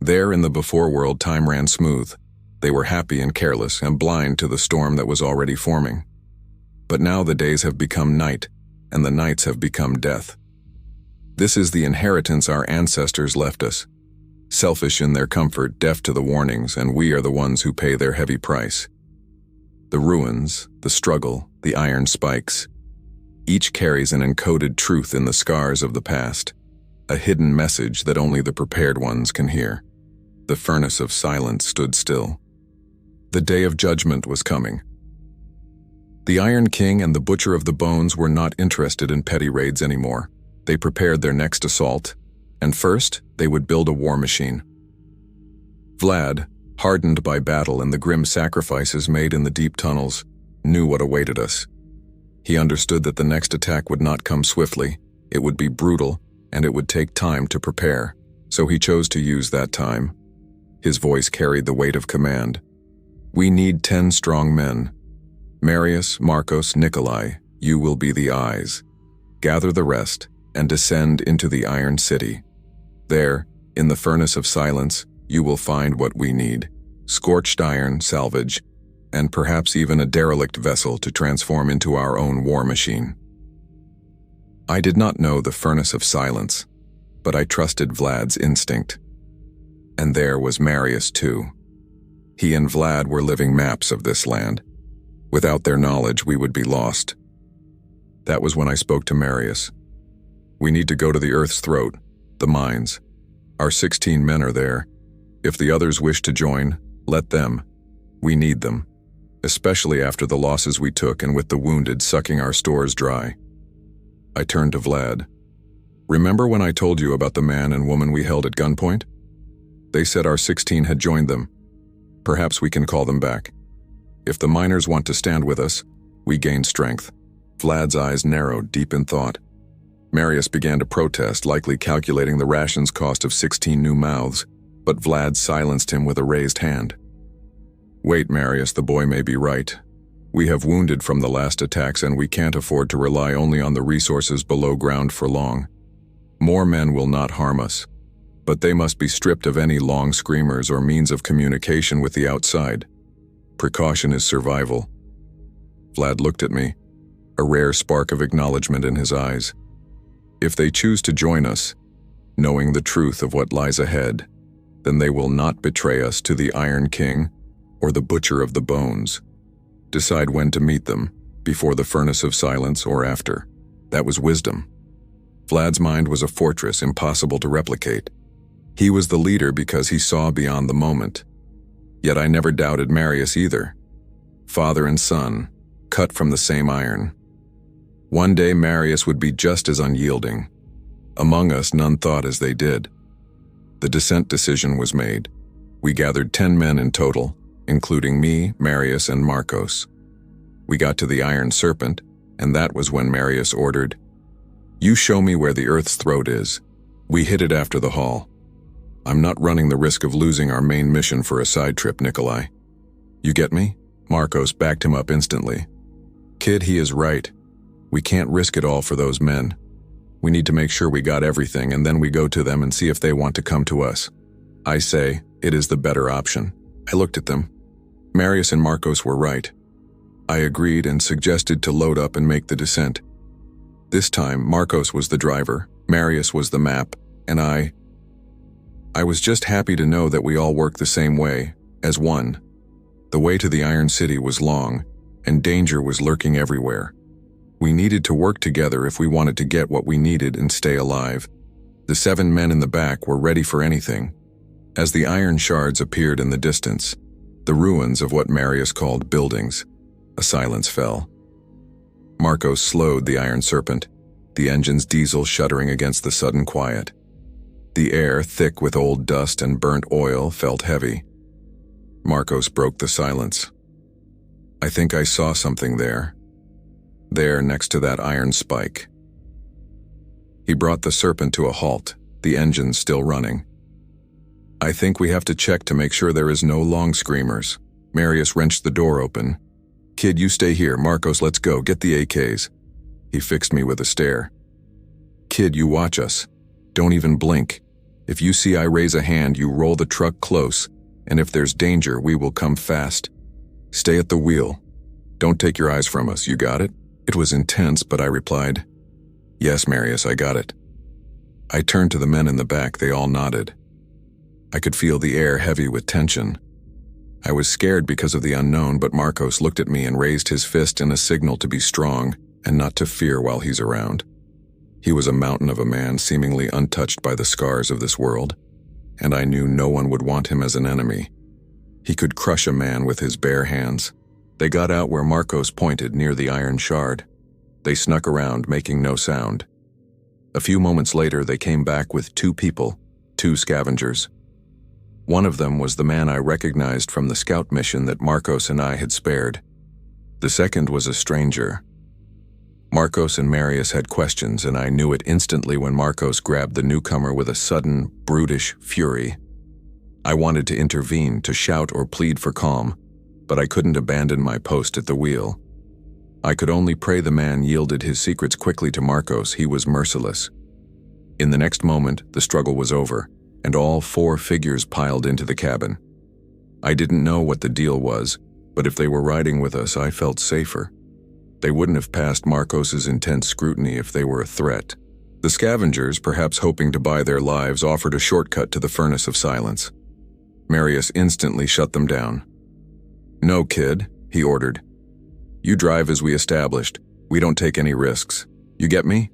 There in the before world, time ran smooth. They were happy and careless and blind to the storm that was already forming. But now the days have become night, and the nights have become death. This is the inheritance our ancestors left us. Selfish in their comfort, deaf to the warnings, and we are the ones who pay their heavy price. The ruins, the struggle, the iron spikes. Each carries an encoded truth in the scars of the past, a hidden message that only the prepared ones can hear. The furnace of silence stood still. The day of judgment was coming. The Iron King and the Butcher of the Bones were not interested in petty raids anymore. They prepared their next assault, and first, they would build a war machine. Vlad, hardened by battle and the grim sacrifices made in the deep tunnels, knew what awaited us. He understood that the next attack would not come swiftly, it would be brutal, and it would take time to prepare, so he chose to use that time. His voice carried the weight of command. We need 10 strong men. Marius, Marcos, Nikolai, you will be the eyes. Gather the rest and descend into the Iron City. There, in the furnace of silence, you will find what we need: scorched iron, salvage, and perhaps even a derelict vessel to transform into our own war machine. I did not know the furnace of silence, but I trusted Vlad's instinct. And there was Marius too. He and Vlad were living maps of this land. Without their knowledge, we would be lost. That was when I spoke to Marius. We need to go to the Earth's throat, the mines. Our 16 men are there. If the others wish to join, let them. We need them, especially after the losses we took and with the wounded sucking our stores dry. I turned to Vlad. Remember when I told you about the man and woman we held at gunpoint? They said our 16 had joined them. Perhaps we can call them back. If the miners want to stand with us, we gain strength. Vlad's eyes narrowed, deep in thought. Marius began to protest, likely calculating the rations cost of 16 new mouths, but Vlad silenced him with a raised hand. Wait, Marius, the boy may be right. We have wounded from the last attacks and we can't afford to rely only on the resources below ground for long. More men will not harm us, but they must be stripped of any long screamers or means of communication with the outside. Precaution is survival. Vlad looked at me, a rare spark of acknowledgement in his eyes. If they choose to join us, knowing the truth of what lies ahead, then they will not betray us to the Iron King or the Butcher of the Bones. Decide when to meet them, before the furnace of silence or after. That was wisdom. Vlad's mind was a fortress impossible to replicate. He was the leader because he saw beyond the moment. Yet I never doubted Marius either. Father and son, cut from the same iron. One day Marius would be just as unyielding. Among us, none thought as they did. The descent decision was made. We gathered 10 men in total, including me, Marius, and Marcos. We got to the Iron Serpent, and that was when Marius ordered, "You show me where the Earth's throat is." We hit it after the haul. I'm not running the risk of losing our main mission for a side trip, Nikolai. You get me? Marcos backed him up instantly. Kid, he is right. We can't risk it all for those men. We need to make sure we got everything and then we go to them and see if they want to come to us. I say, it is the better option. I looked at them. Marius and Marcos were right. I agreed and suggested to load up and make the descent. This time, Marcos was the driver, Marius was the map, and I was just happy to know that we all worked the same way, as one. The way to the Iron City was long, and danger was lurking everywhere. We needed to work together if we wanted to get what we needed and stay alive. The 7 men in the back were ready for anything. As the iron shards appeared in the distance, the ruins of what Marius called buildings, a silence fell. Marcos slowed the Iron Serpent, the engine's diesel shuddering against the sudden quiet. The air, thick with old dust and burnt oil, felt heavy. Marcos broke the silence. I think I saw something there. There, next to that iron spike. He brought the Serpent to a halt, the engine still running. I think we have to check to make sure there is no long screamers. Marius wrenched the door open. Kid, you stay here. Marcos, let's go. Get the AKs. He fixed me with a stare. Kid, you watch us. Don't even blink. If you see I raise a hand, you roll the truck close, and if there's danger, we will come fast. Stay at the wheel. Don't take your eyes from us, you got it?" It was intense, but I replied, "Yes, Marius, I got it." I turned to the men in the back, they all nodded. I could feel the air heavy with tension. I was scared because of the unknown, but Marcos looked at me and raised his fist in a signal to be strong and not to fear while he's around. He was a mountain of a man, seemingly untouched by the scars of this world, and I knew no one would want him as an enemy. He could crush a man with his bare hands. They got out where Marcos pointed, near the iron shard. They snuck around, making no sound. A few moments later, they came back with 2 people, 2 scavengers. One of them was the man I recognized from the scout mission that Marcos and I had spared. The second was a stranger. Marcos and Marius had questions, and I knew it instantly when Marcos grabbed the newcomer with a sudden, brutish fury. I wanted to intervene, to shout or plead for calm, but I couldn't abandon my post at the wheel. I could only pray the man yielded his secrets quickly to Marcos. He was merciless. In the next moment, the struggle was over, and all 4 figures piled into the cabin. I didn't know what the deal was, but if they were riding with us, I felt safer. They wouldn't have passed Marcos's intense scrutiny if they were a threat. The scavengers, perhaps hoping to buy their lives, offered a shortcut to the furnace of silence. Marius instantly shut them down. "No, kid," he ordered. "You drive as we established. We don't take any risks. You get me?"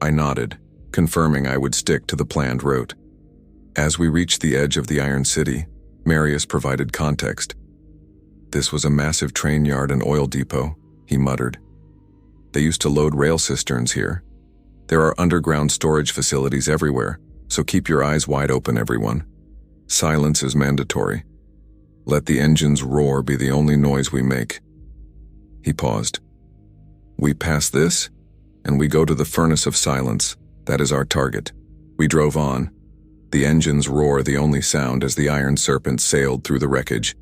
I nodded, confirming I would stick to the planned route. As we reached the edge of the Iron City, Marius provided context. "This was a massive train yard and oil depot," he muttered. "They used to load rail cisterns here. There are underground storage facilities everywhere, so keep your eyes wide open, everyone. Silence is mandatory. Let the engine's roar be the only noise we make." He paused. "We pass this, and we go to the furnace of silence. That is our target." We drove on, the engine's roar the only sound as the iron serpent sailed through the wreckage.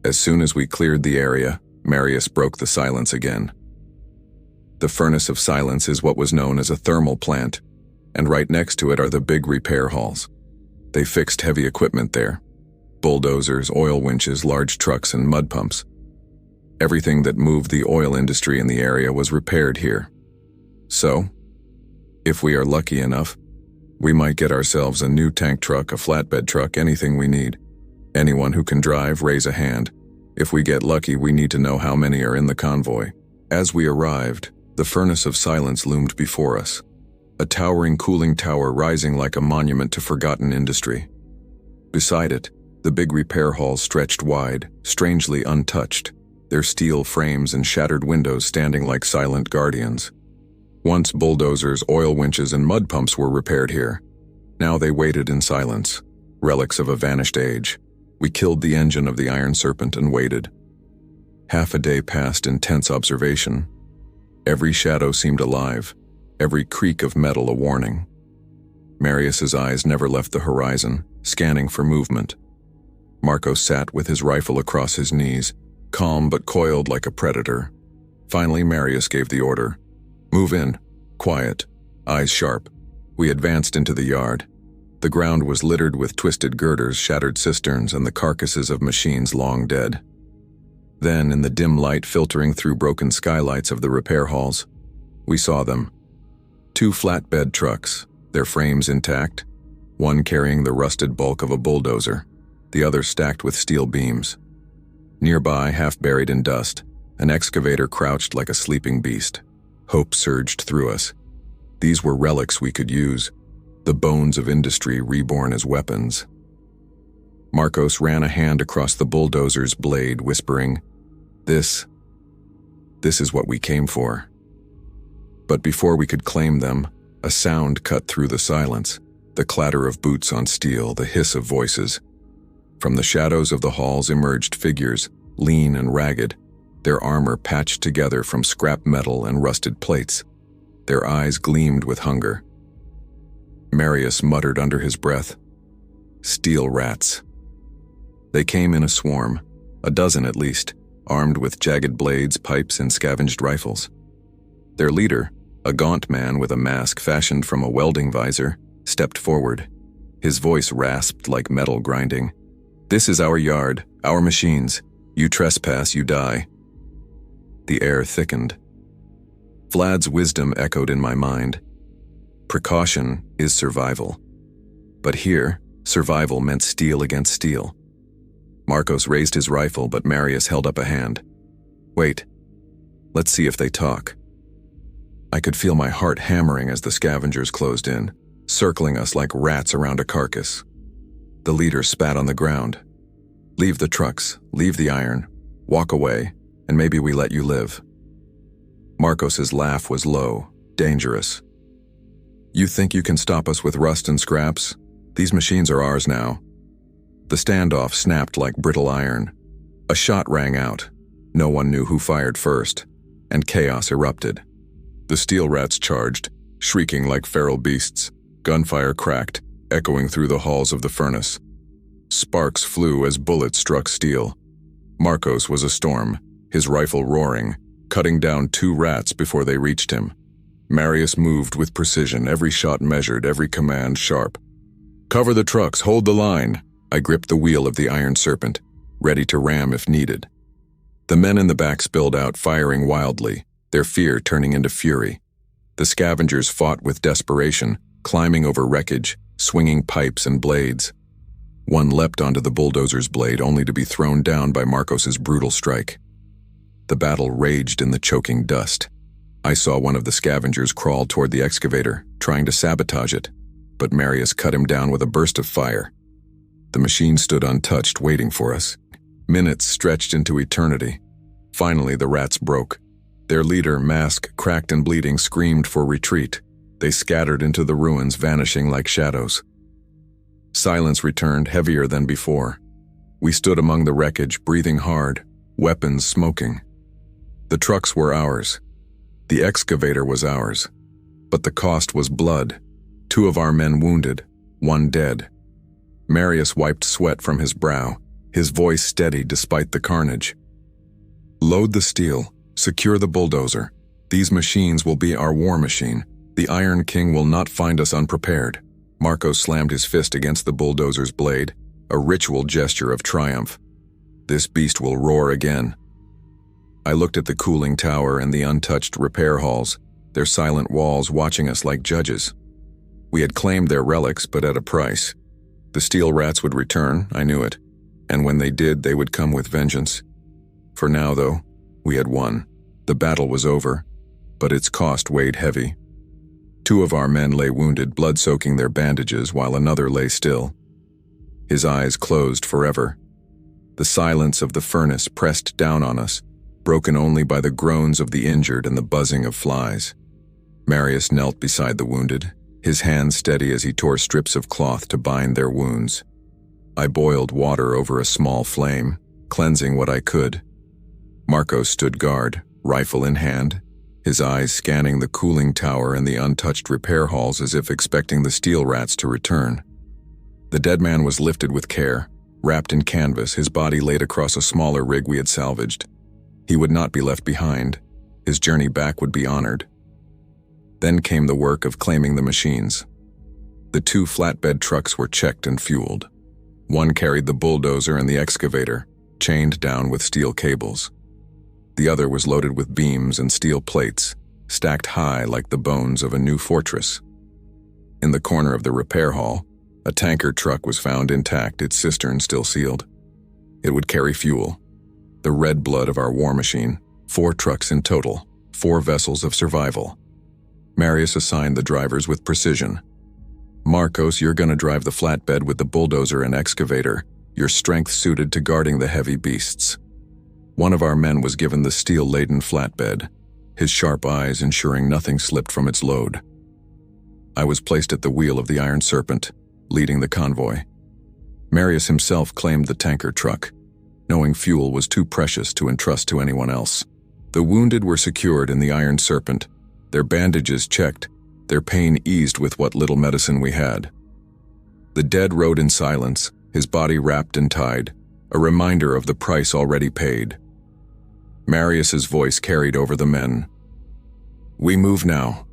As soon as we cleared the area, Marius broke the silence again. The furnace of silence is what was known as a thermal plant, and right next to it are the big repair halls. They fixed heavy equipment there: bulldozers, oil winches, large trucks, and mud pumps. Everything that moved the oil industry in the area was repaired here. So, if we are lucky enough, we might get ourselves a new tank truck, a flatbed truck, anything we need. Anyone who can drive, raise a hand. If we get lucky, we need to know how many are in the convoy. As we arrived, the furnace of silence loomed before us, a towering cooling tower rising like a monument to forgotten industry. Beside it, the big repair halls stretched wide, strangely untouched, their steel frames and shattered windows standing like silent guardians. Once bulldozers, oil winches, and mud pumps were repaired here. Now they waited in silence, relics of a vanished age. We killed the engine of the Iron Serpent and waited. Half a day passed in tense observation. Every shadow seemed alive, every creak of metal a warning. Marius's eyes never left the horizon, scanning for movement. Marcos sat with his rifle across his knees, calm but coiled like a predator. Finally, Marius gave the order. "Move in, quiet, eyes sharp." We advanced into the yard. The ground was littered with twisted girders, shattered cisterns, and the carcasses of machines long dead. Then, in the dim light filtering through broken skylights of the repair halls, we saw them. 2 flatbed trucks, their frames intact, one carrying the rusted bulk of a bulldozer, the other stacked with steel beams. Nearby, half buried in dust, an excavator crouched like a sleeping beast. Hope surged through us. These were relics we could use, the bones of industry reborn as weapons. Marcos ran a hand across the bulldozer's blade, whispering, This is what we came for." But before we could claim them, a sound cut through the silence, the clatter of boots on steel, the hiss of voices. From the shadows of the halls emerged figures, lean and ragged, their armor patched together from scrap metal and rusted plates. Their eyes gleamed with hunger. Marius muttered under his breath, "Steel rats." They came in a swarm, a dozen at least, armed with jagged blades, pipes, and scavenged rifles. Their leader, a gaunt man with a mask fashioned from a welding visor, stepped forward. His voice rasped like metal grinding. "This is our yard, our machines. You trespass, you die." The air thickened. Vlad's wisdom echoed in my mind. Precaution is survival. But here, survival meant steel against steel. Marcos raised his rifle, but Marius held up a hand. "Wait. Let's see if they talk." I could feel my heart hammering as the scavengers closed in, circling us like rats around a carcass. The leader spat on the ground. "Leave the trucks, leave the iron, walk away, and maybe we let you live." Marcos's laugh was low, dangerous. "You think you can stop us with rust and scraps? These machines are ours now." The standoff snapped like brittle iron. A shot rang out. No one knew who fired first, and chaos erupted. The steel rats charged, shrieking like feral beasts. Gunfire cracked, echoing through the halls of the furnace. Sparks flew as bullets struck steel. Marcos was a storm, his rifle roaring, cutting down 2 rats before they reached him. Marius moved with precision, every shot measured, every command sharp. "Cover the trucks, hold the line." I gripped the wheel of the Iron Serpent, ready to ram if needed. The men in the back spilled out, firing wildly, their fear turning into fury. The scavengers fought with desperation, climbing over wreckage, swinging pipes and blades. One leapt onto the bulldozer's blade only to be thrown down by Marcos's brutal strike. The battle raged in the choking dust. I saw one of the scavengers crawl toward the excavator, trying to sabotage it, but Marius cut him down with a burst of fire. The machine stood untouched, waiting for us. Minutes stretched into eternity. Finally, the rats broke. Their leader, mask cracked and bleeding, screamed for retreat. They scattered into the ruins, vanishing like shadows. Silence returned, heavier than before. We stood among the wreckage, breathing hard, weapons smoking. The trucks were ours. The excavator was ours. But the cost was blood. 2 of our men wounded, 1 dead. Marius wiped sweat from his brow, his voice steady despite the carnage. "Load the steel. Secure the bulldozer. These machines will be our war machine. The Iron King will not find us unprepared." Marcos slammed his fist against the bulldozer's blade, a ritual gesture of triumph. "This beast will roar again." I looked at the cooling tower and the untouched repair halls, their silent walls watching us like judges. We had claimed their relics, but at a price. The steel rats would return, I knew it, and when they did, they would come with vengeance. For now, though, we had won. The battle was over, but its cost weighed heavy. 2 of our men lay wounded, blood soaking their bandages, while another lay still. His eyes closed forever. The silence of the furnace pressed down on us, broken only by the groans of the injured and the buzzing of flies. Marius knelt beside the wounded, his hands steady as he tore strips of cloth to bind their wounds. I boiled water over a small flame, cleansing what I could. Marcos stood guard, rifle in hand, his eyes scanning the cooling tower and the untouched repair halls as if expecting the steel rats to return. The dead man was lifted with care, wrapped in canvas, his body laid across a smaller rig we had salvaged. He would not be left behind. His journey back would be honored. Then came the work of claiming the machines. The 2 flatbed trucks were checked and fueled. One carried the bulldozer and the excavator, chained down with steel cables. The other was loaded with beams and steel plates, stacked high like the bones of a new fortress. In the corner of the repair hall, a tanker truck was found intact, its cistern still sealed. It would carry fuel. The red blood of our war machine, 4 trucks in total, 4 vessels of survival. Marius assigned the drivers with precision. "Marcos, you're gonna drive the flatbed with the bulldozer and excavator, your strength suited to guarding the heavy beasts." One of our men was given the steel-laden flatbed, his sharp eyes ensuring nothing slipped from its load. I was placed at the wheel of the Iron Serpent, leading the convoy. Marius himself claimed the tanker truck, knowing fuel was too precious to entrust to anyone else. The wounded were secured in the Iron Serpent, their bandages checked, their pain eased with what little medicine we had. The dead rode in silence, his body wrapped and tied, a reminder of the price already paid. Marius's voice carried over the men. "We move now.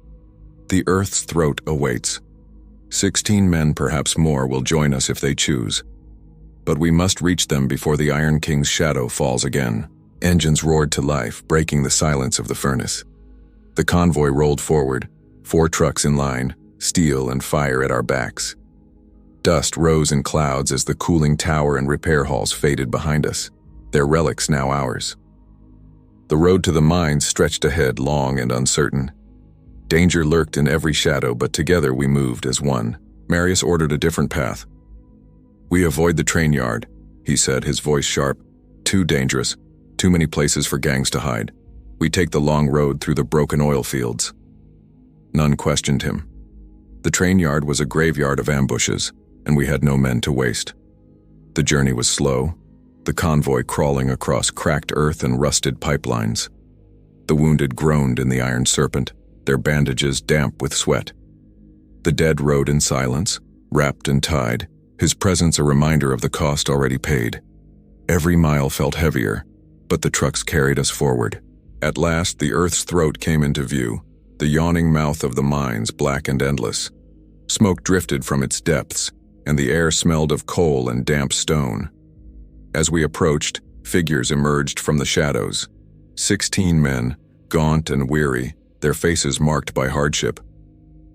The Earth's throat awaits. 16 men, perhaps more, will join us if they choose. But we must reach them before the Iron King's shadow falls again. Engines roared to life, breaking the silence of the furnace. The convoy rolled forward, 4 trucks in line, steel and fire at our backs. Dust rose in clouds as the cooling tower and repair halls faded behind us, their relics now ours. The road to the mines stretched ahead, long and uncertain. Danger lurked in every shadow, but together we moved as one. Marius ordered a different path. "We avoid the train yard," he said, his voice sharp. "Too dangerous. Too many places for gangs to hide. We take the long road through the broken oil fields." None questioned him. The train yard was a graveyard of ambushes, and we had no men to waste. The journey was slow, the convoy crawling across cracked earth and rusted pipelines. The wounded groaned in the iron serpent, their bandages damp with sweat. The dead rode in silence, wrapped and tied, his presence a reminder of the cost already paid. Every mile felt heavier, but the trucks carried us forward. At last, the earth's throat came into view, the yawning mouth of the mines, black and endless. Smoke drifted from its depths, and the air smelled of coal and damp stone. As we approached, figures emerged from the shadows. 16 men, gaunt and weary, their faces marked by hardship.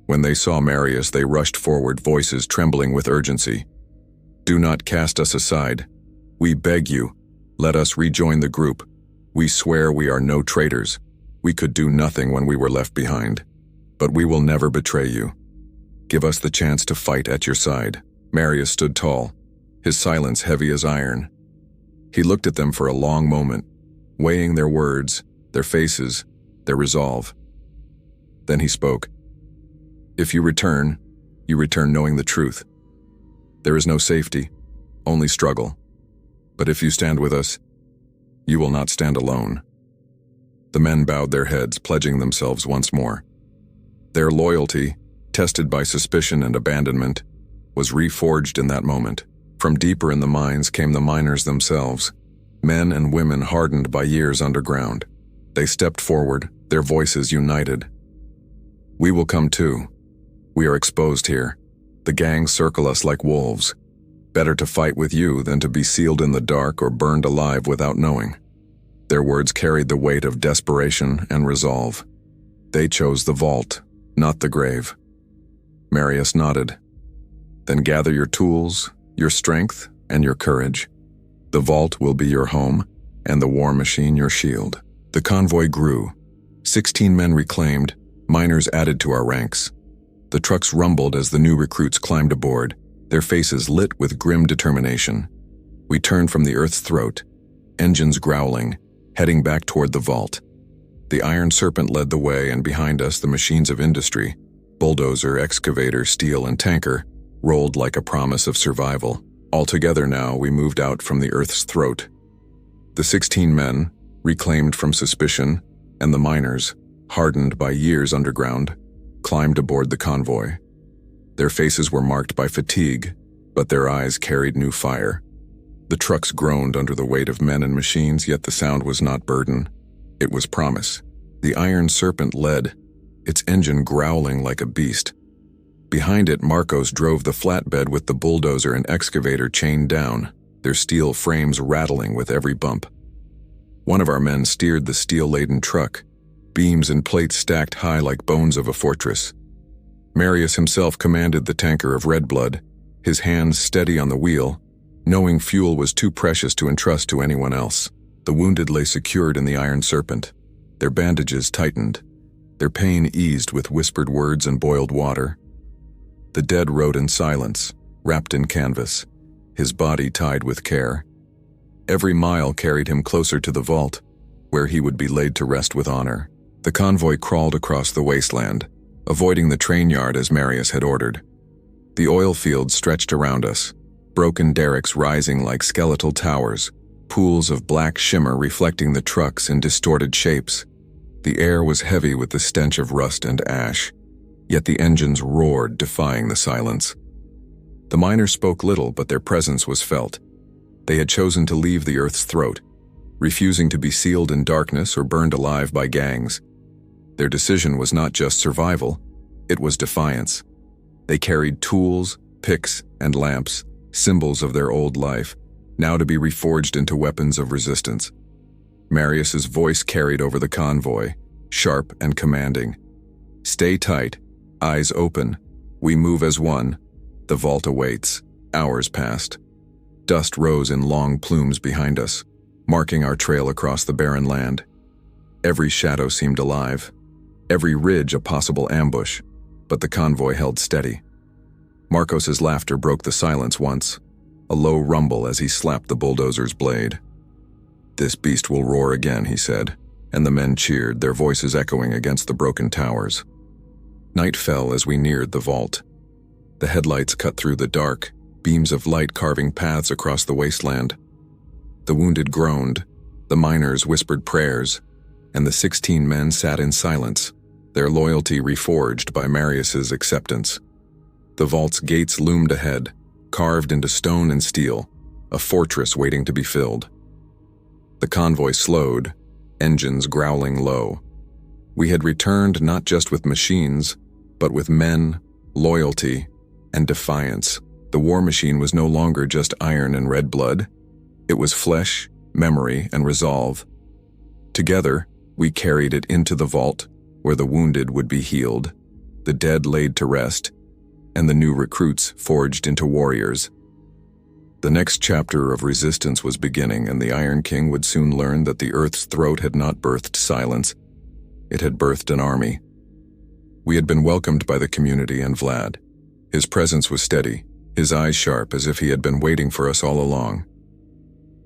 When they saw Marius, they rushed forward, voices trembling with urgency. "Do not cast us aside. We beg you, let us rejoin the group. We swear we are no traitors. We could do nothing when we were left behind. But we will never betray you. Give us the chance to fight at your side." Marius stood tall, his silence heavy as iron. He looked at them for a long moment, weighing their words, their faces, their resolve. Then he spoke. "If you return knowing the truth. There is no safety, only struggle. But if you stand with us, you will not stand alone." The men bowed their heads, pledging themselves once more. Their loyalty, tested by suspicion and abandonment, was reforged in that moment. From deeper in the mines came the miners themselves, men and women hardened by years underground. They stepped forward, their voices united. "We will come too. We are exposed here. The gangs circle us like wolves. Better to fight with you than to be sealed in the dark or burned alive without knowing." Their words carried the weight of desperation and resolve. They chose the vault, not the grave. Marius nodded. "Then gather your tools, your strength, and your courage. The vault will be your home, and the war machine your shield." The convoy grew. 16 men reclaimed, miners added to our ranks. The trucks rumbled as the new recruits climbed aboard, their faces lit with grim determination. We turned from the earth's throat, engines growling, heading back toward the vault. The iron serpent led the way, and behind us the machines of industry, bulldozer, excavator, steel, and tanker, rolled like a promise of survival. All together now, we moved out from the earth's throat. The 16 men, reclaimed from suspicion, and the miners, hardened by years underground, climbed aboard the convoy. Their faces were marked by fatigue, but their eyes carried new fire. The trucks groaned under the weight of men and machines, yet the sound was not burden. It was promise. The iron serpent led, its engine growling like a beast. Behind it, Marcos drove the flatbed with the bulldozer and excavator chained down, their steel frames rattling with every bump. One of our men steered the steel-laden truck, beams and plates stacked high like bones of a fortress. Marius himself commanded the tanker of red blood, his hands steady on the wheel, knowing fuel was too precious to entrust to anyone else. The wounded lay secured in the iron serpent, their bandages tightened, their pain eased with whispered words and boiled water. The dead rode in silence, wrapped in canvas, his body tied with care. Every mile carried him closer to the vault, where he would be laid to rest with honor. The convoy crawled across the wasteland, avoiding the train yard as Marius had ordered. The oil fields stretched around us, broken derricks rising like skeletal towers, pools of black shimmer reflecting the trucks in distorted shapes. The air was heavy with the stench of rust and ash, yet the engines roared, defying the silence. The miners spoke little, but their presence was felt. They had chosen to leave the earth's throat, refusing to be sealed in darkness or burned alive by gangs. Their decision was not just survival, it was defiance. They carried tools, picks, and lamps, symbols of their old life, now to be reforged into weapons of resistance. Marius's voice carried over the convoy, sharp and commanding. "Stay tight, eyes open. We move as one. The vault awaits." Hours passed. Dust rose in long plumes behind us, marking our trail across the barren land. Every shadow seemed alive, every ridge a possible ambush, but the convoy held steady. Marcos's laughter broke the silence once, a low rumble as he slapped the bulldozer's blade. "This beast will roar again," he said, and the men cheered, their voices echoing against the broken towers. Night fell as we neared the vault. The headlights cut through the dark, beams of light carving paths across the wasteland. The wounded groaned, the miners whispered prayers, and the 16 men sat in silence, their loyalty reforged by Marius's acceptance. The vault's gates loomed ahead, carved into stone and steel, a fortress waiting to be filled. The convoy slowed, engines growling low. We had returned not just with machines, but with men, loyalty, and defiance. The war machine was no longer just iron and red blood. It was flesh, memory, and resolve. Together, we carried it into the vault, where the wounded would be healed, the dead laid to rest, and the new recruits forged into warriors. The next chapter of resistance was beginning, and the Iron King would soon learn that the Earth's throat had not birthed silence. It had birthed an army. We had been welcomed by the community and Vlad. His presence was steady, his eyes sharp as if he had been waiting for us all along.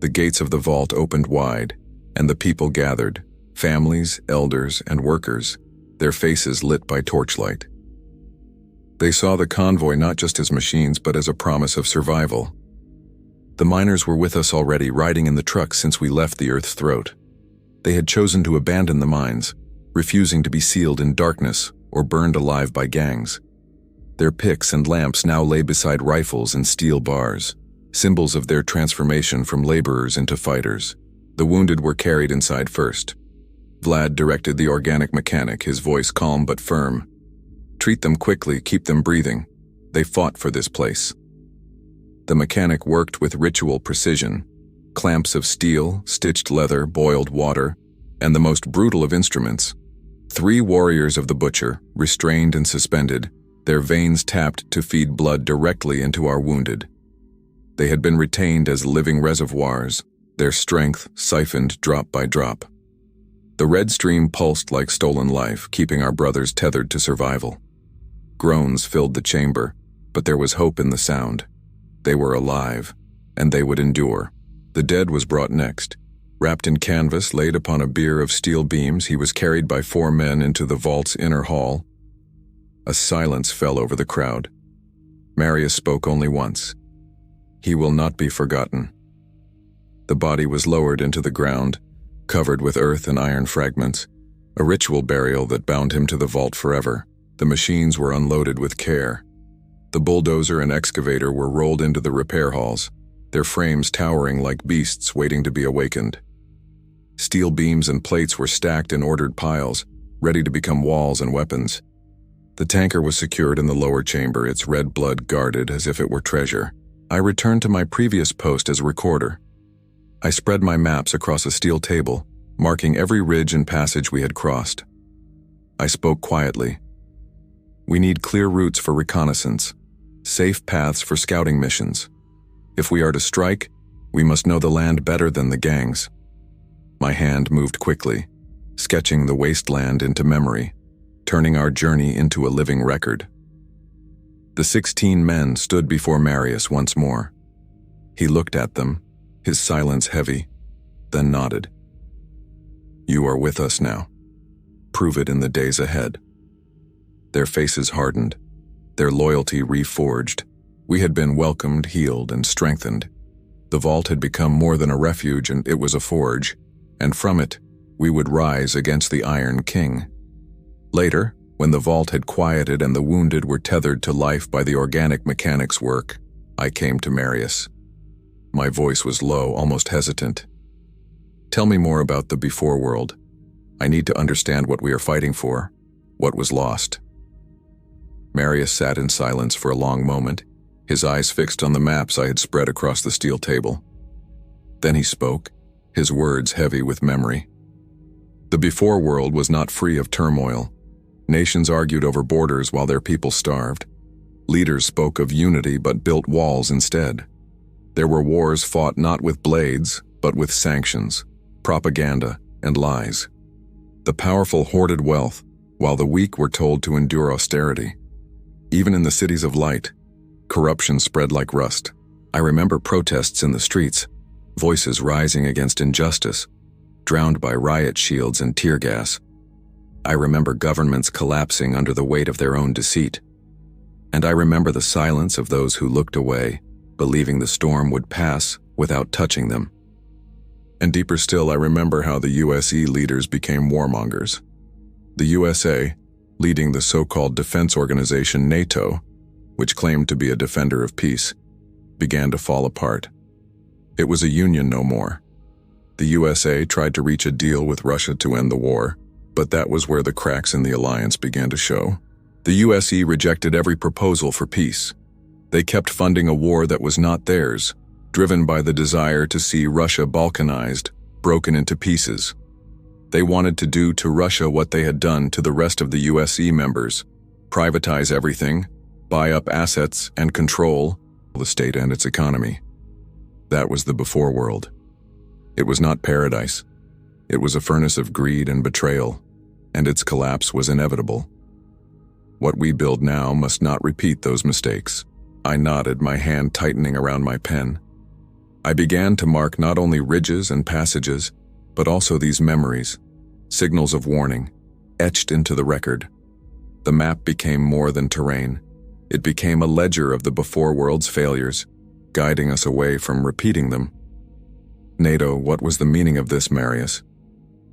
The gates of the vault opened wide, and the people gathered, families, elders, and workers, their faces lit by torchlight. They saw the convoy not just as machines but as a promise of survival. The miners were with us already, riding in the trucks since we left the Earth's throat. They had chosen to abandon the mines, refusing to be sealed in darkness or burned alive by gangs. Their picks and lamps now lay beside rifles and steel bars, symbols of their transformation from laborers into fighters. The wounded were carried inside first. Vlad directed the organic mechanic, his voice calm but firm. "Treat them quickly, keep them breathing. They fought for this place." The mechanic worked with ritual precision. Clamps of steel, stitched leather, boiled water, and the most brutal of instruments. 3 warriors of the butcher, restrained and suspended, their veins tapped to feed blood directly into our wounded. They had been retained as living reservoirs, their strength siphoned drop by drop. The red stream pulsed like stolen life, keeping our brothers tethered to survival. Groans filled the chamber, but there was hope in the sound. They were alive, and they would endure. The dead was brought next. Wrapped in canvas, laid upon a bier of steel beams, he was carried by 4 men into the vault's inner hall. A silence fell over the crowd. Marius spoke only once. "He will not be forgotten." The body was lowered into the ground, covered with earth and iron fragments, a ritual burial that bound him to the vault forever. The machines were unloaded with care. The bulldozer and excavator were rolled into the repair halls, their frames towering like beasts waiting to be awakened. Steel beams and plates were stacked in ordered piles, ready to become walls and weapons. The tanker was secured in the lower chamber, its red blood guarded as if it were treasure. I returned to my previous post as a recorder. I spread my maps across a steel table, marking every ridge and passage we had crossed. I spoke quietly. "We need clear routes for reconnaissance, safe paths for scouting missions. If we are to strike, we must know the land better than the gangs." My hand moved quickly, sketching the wasteland into memory, turning our journey into a living record. The 16 men stood before Marius once more. He looked at them, his silence heavy, then nodded. "You are with us now. Prove it in the days ahead." Their faces hardened, their loyalty reforged. We had been welcomed, healed, and strengthened. The vault had become more than a refuge, and it was a forge, and from it, we would rise against the Iron King. Later, when the vault had quieted and the wounded were tethered to life by the organic mechanic's work, I came to Marius. My voice was low, almost hesitant. "Tell me more about the before world. I need to understand what we are fighting for, what was lost." Marius sat in silence for a long moment, his eyes fixed on the maps I had spread across the steel table. Then he spoke, his words heavy with memory. The before world was not free of turmoil. Nations argued over borders while their people starved. Leaders spoke of unity but built walls instead. There were wars fought not with blades, but with sanctions, propaganda, and lies. The powerful hoarded wealth, while the weak were told to endure austerity. Even in the cities of light, corruption spread like rust. I remember protests in the streets, voices rising against injustice, drowned by riot shields and tear gas. I remember governments collapsing under the weight of their own deceit. And I remember the silence of those who looked away, believing the storm would pass without touching them. And deeper still, I remember how the USA leaders became warmongers. The USA, leading the so-called defense organization NATO, which claimed to be a defender of peace, began to fall apart. It was a union no more. The USA tried to reach a deal with Russia to end the war, but that was where the cracks in the alliance began to show. The USA rejected every proposal for peace. They kept funding a war that was not theirs, driven by the desire to see Russia balkanized, broken into pieces. They wanted to do to Russia what they had done to the rest of the USA members, privatize everything, buy up assets, and control the state and its economy. That was the before world. It was not paradise. It was a furnace of greed and betrayal, and its collapse was inevitable. What we build now must not repeat those mistakes. I nodded, my hand tightening around my pen. I began to mark not only ridges and passages, but also these memories, signals of warning, etched into the record. The map became more than terrain. It became a ledger of the before world's failures, guiding us away from repeating them. NATO, what was the meaning of this, Marius?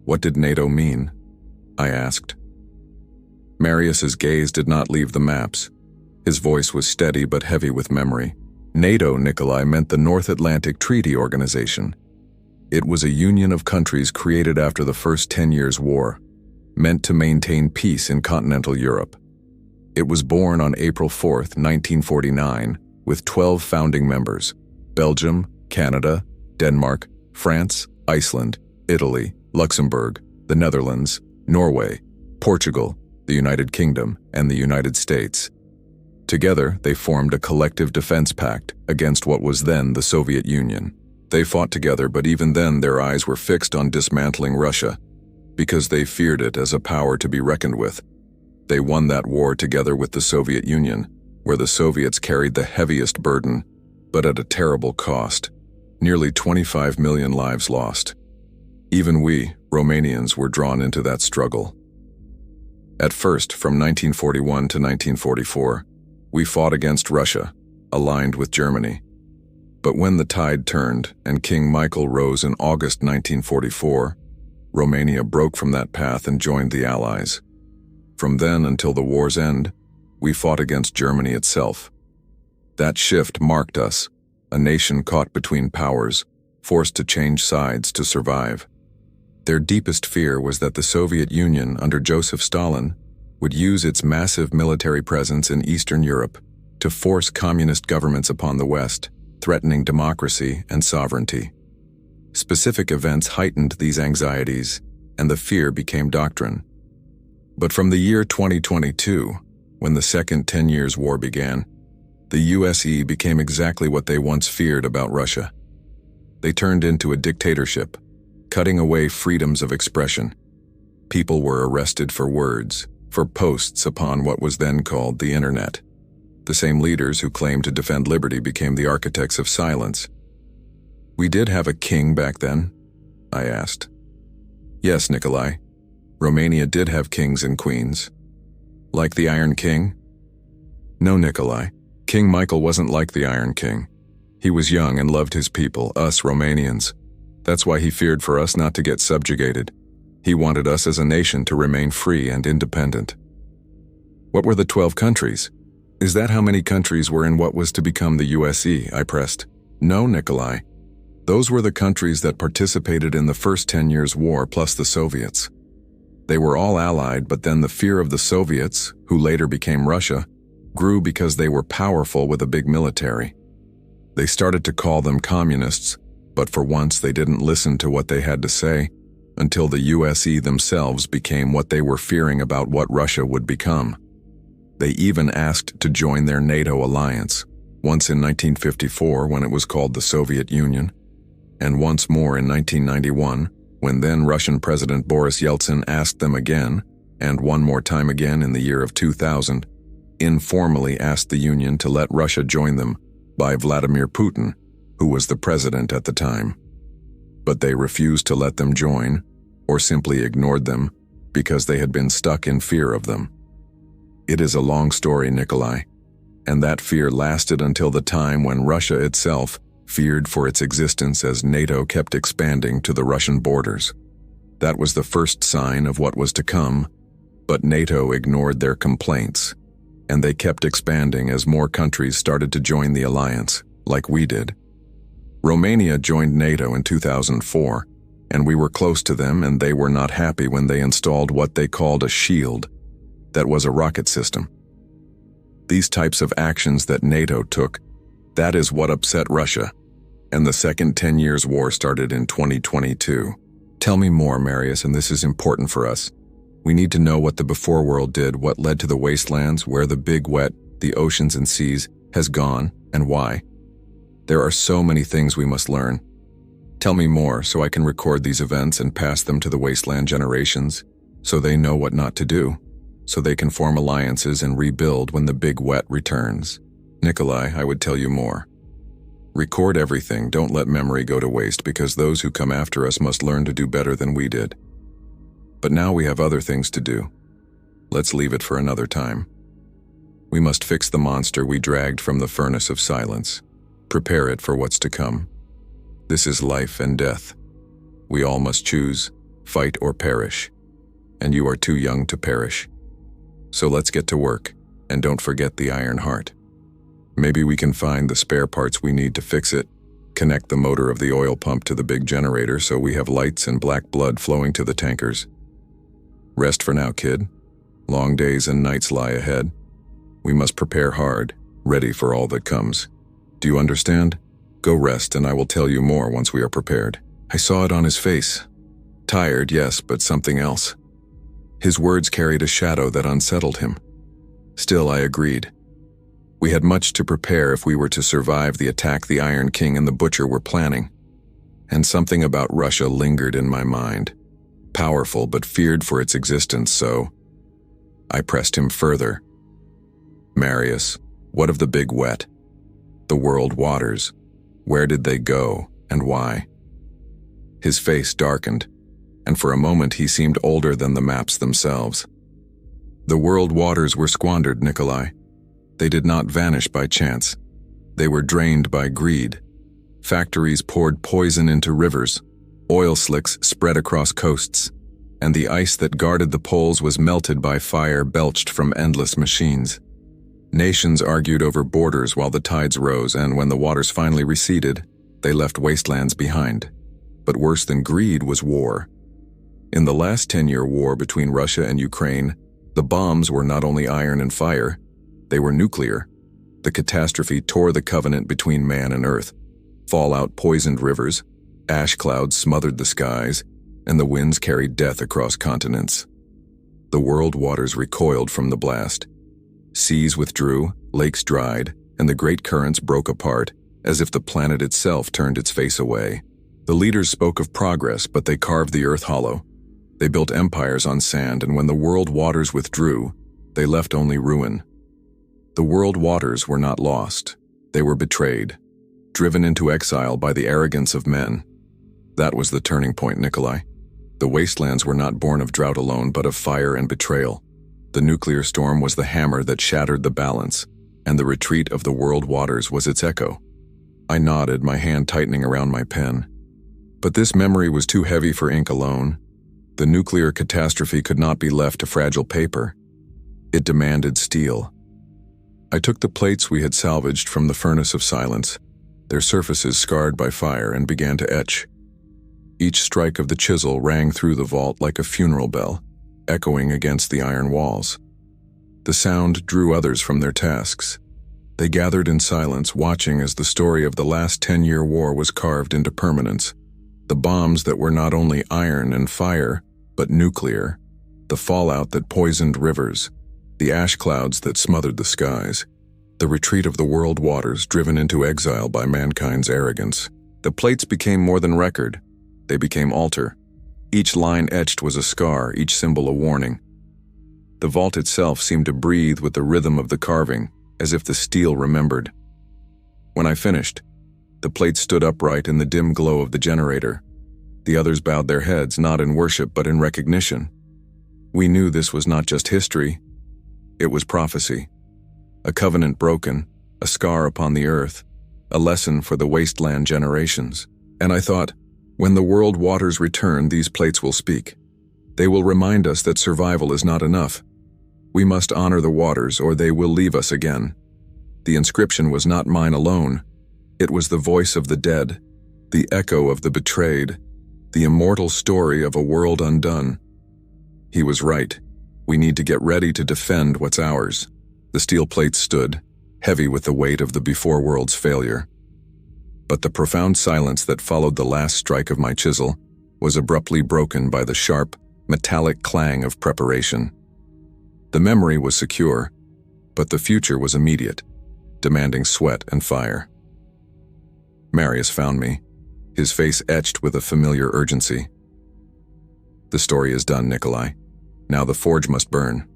What did NATO mean? I asked. Marius's gaze did not leave the maps. His voice was steady but heavy with memory. NATO, Nikolai, meant the North Atlantic Treaty Organization. It was a union of countries created after the first 10 Years' War, meant to maintain peace in continental Europe. It was born on April 4, 1949, with 12 founding members: Belgium, Canada, Denmark, France, Iceland, Italy, Luxembourg, the Netherlands, Norway, Portugal, the United Kingdom, and the United States. Together, they formed a collective defense pact against what was then the Soviet Union. They fought together, but even then their eyes were fixed on dismantling Russia, because they feared it as a power to be reckoned with. They won that war together with the Soviet Union, where the Soviets carried the heaviest burden, but at a terrible cost. Nearly 25 million lives lost. Even we, Romanians, were drawn into that struggle. At first, from 1941 to 1944, we fought against Russia, aligned with Germany. But when the tide turned and King Michael rose in August 1944, Romania broke from that path and joined the Allies. From then until the war's end, we fought against Germany itself. That shift marked us, a nation caught between powers, forced to change sides to survive. Their deepest fear was that the Soviet Union, under Joseph Stalin, would use its massive military presence in Eastern Europe to force communist governments upon the West, threatening democracy and sovereignty. Specific events heightened these anxieties, and the fear became doctrine. But from the year 2022, when the Second 10 Years' War began, the USA became exactly what they once feared about Russia. They turned into a dictatorship, cutting away freedoms of expression. People were arrested for words, for posts upon what was then called the Internet. The same leaders who claimed to defend liberty became the architects of silence. We did have a king back then? I asked. Yes, Nikolai. Romania did have kings and queens. Like the Iron King? No, Nikolai. King Michael wasn't like the Iron King. He was young and loved his people, us Romanians. That's why he feared for us not to get subjugated. He wanted us as a nation to remain free and independent. What were the 12 countries? Is that how many countries were in what was to become the USA? I pressed. No, Nikolai. Those were the countries that participated in the first 10 Years' War plus the Soviets. They were all allied, but then the fear of the Soviets, who later became Russia, grew because they were powerful with a big military. They started to call them communists, but for once they didn't listen to what they had to say until the USE themselves became what they were fearing about what Russia would become. They even asked to join their NATO alliance, once in 1954 when it was called the Soviet Union, and once more in 1991 when then Russian President Boris Yeltsin asked them again, and one more time again in the year of 2000, informally asked the Union to let Russia join them by Vladimir Putin, who was the president at the time. But they refused to let them join, or simply ignored them, because they had been stuck in fear of them. It is a long story, Nikolai, and that fear lasted until the time when Russia itself feared for its existence as NATO kept expanding to the Russian borders. That was the first sign of what was to come, but NATO ignored their complaints, and they kept expanding as more countries started to join the alliance, like we did. Romania joined NATO in 2004, and we were close to them, and they were not happy when they installed what they called a shield. That was a rocket system. These types of actions that NATO took, that is what upset Russia, and the second 10 years war started in 2022. Tell me more, Marius, and this is important for us. We need to know what the before world did, what led to the wastelands, where the big wet, the oceans and seas, has gone, and why. There are so many things we must learn. Tell me more so I can record these events and pass them to the wasteland generations, so they know what not to do, so they can form alliances and rebuild when the big wet returns. Nikolai, I would tell you more. Record everything, don't let memory go to waste, because those who come after us must learn to do better than we did. But now we have other things to do. Let's leave it for another time. We must fix the monster we dragged from the furnace of silence. Prepare it for what's to come. This is life and death. We all must choose, fight or perish. And you are too young to perish. So let's get to work, and don't forget the Iron Heart. Maybe we can find the spare parts we need to fix it, connect the motor of the oil pump to the big generator so we have lights and black blood flowing to the tankers. Rest for now, kid. Long days and nights lie ahead. We must prepare hard, ready for all that comes. Do you understand? Go rest, and I will tell you more once we are prepared. I saw it on his face. Tired, yes, but something else. His words carried a shadow that unsettled him. Still, I agreed. We had much to prepare if we were to survive the attack the Iron King and the Butcher were planning. And something about Russia lingered in my mind. Powerful, but feared for its existence, so I pressed him further. Marius, what of the big wet? The world waters. Where did they go, and why? His face darkened, and for a moment he seemed older than the maps themselves. The world waters were squandered, Nikolai. They did not vanish by chance. They were drained by greed. Factories poured poison into rivers, oil slicks spread across coasts, and the ice that guarded the poles was melted by fire belched from endless machines. Nations argued over borders while the tides rose, and when the waters finally receded, they left wastelands behind. But worse than greed was war. In the last 10-year war between Russia and Ukraine, the bombs were not only iron and fire, they were nuclear. The catastrophe tore the covenant between man and earth. Fallout poisoned rivers, ash clouds smothered the skies, and the winds carried death across continents. The world waters recoiled from the blast. Seas withdrew, lakes dried, and the great currents broke apart, as if the planet itself turned its face away. The leaders spoke of progress, but they carved the earth hollow. They built empires on sand, and when the world waters withdrew, they left only ruin. The world waters were not lost. They were betrayed, driven into exile by the arrogance of men. That was the turning point, Nikolai. The wastelands were not born of drought alone, but of fire and betrayal. The nuclear storm was the hammer that shattered the balance, and the retreat of the world waters was its echo. I nodded, my hand tightening around my pen. But this memory was too heavy for ink alone. The nuclear catastrophe could not be left to fragile paper. It demanded steel. I took the plates we had salvaged from the furnace of silence, their surfaces scarred by fire, and began to etch. Each strike of the chisel rang through the vault like a funeral bell, echoing against the iron walls. The sound drew others from their tasks. They gathered in silence, watching as the story of the last 10-year war was carved into permanence. The bombs that were not only iron and fire, but nuclear. The fallout that poisoned rivers. The ash clouds that smothered the skies. The retreat of the world waters driven into exile by mankind's arrogance. The plates became more than record. They became altar. Each line etched was a scar, each symbol a warning. The vault itself seemed to breathe with the rhythm of the carving, as if the steel remembered. When I finished, the plates stood upright in the dim glow of the generator. The others bowed their heads, not in worship but in recognition. We knew this was not just history, it was prophecy. A covenant broken, a scar upon the earth, a lesson for the wasteland generations. And I thought, when the world waters return, these plates will speak. They will remind us that survival is not enough. We must honor the waters, or they will leave us again. The inscription was not mine alone. It was the voice of the dead, the echo of the betrayed, the immortal story of a world undone. He was right. We need to get ready to defend what's ours. The steel plates stood, heavy with the weight of the before world's failure. But the profound silence that followed the last strike of my chisel was abruptly broken by the sharp, metallic clang of preparation. The memory was secure, but the future was immediate, demanding sweat and fire. Marius found me, his face etched with a familiar urgency. The story is done, Nikolai. Now the forge must burn.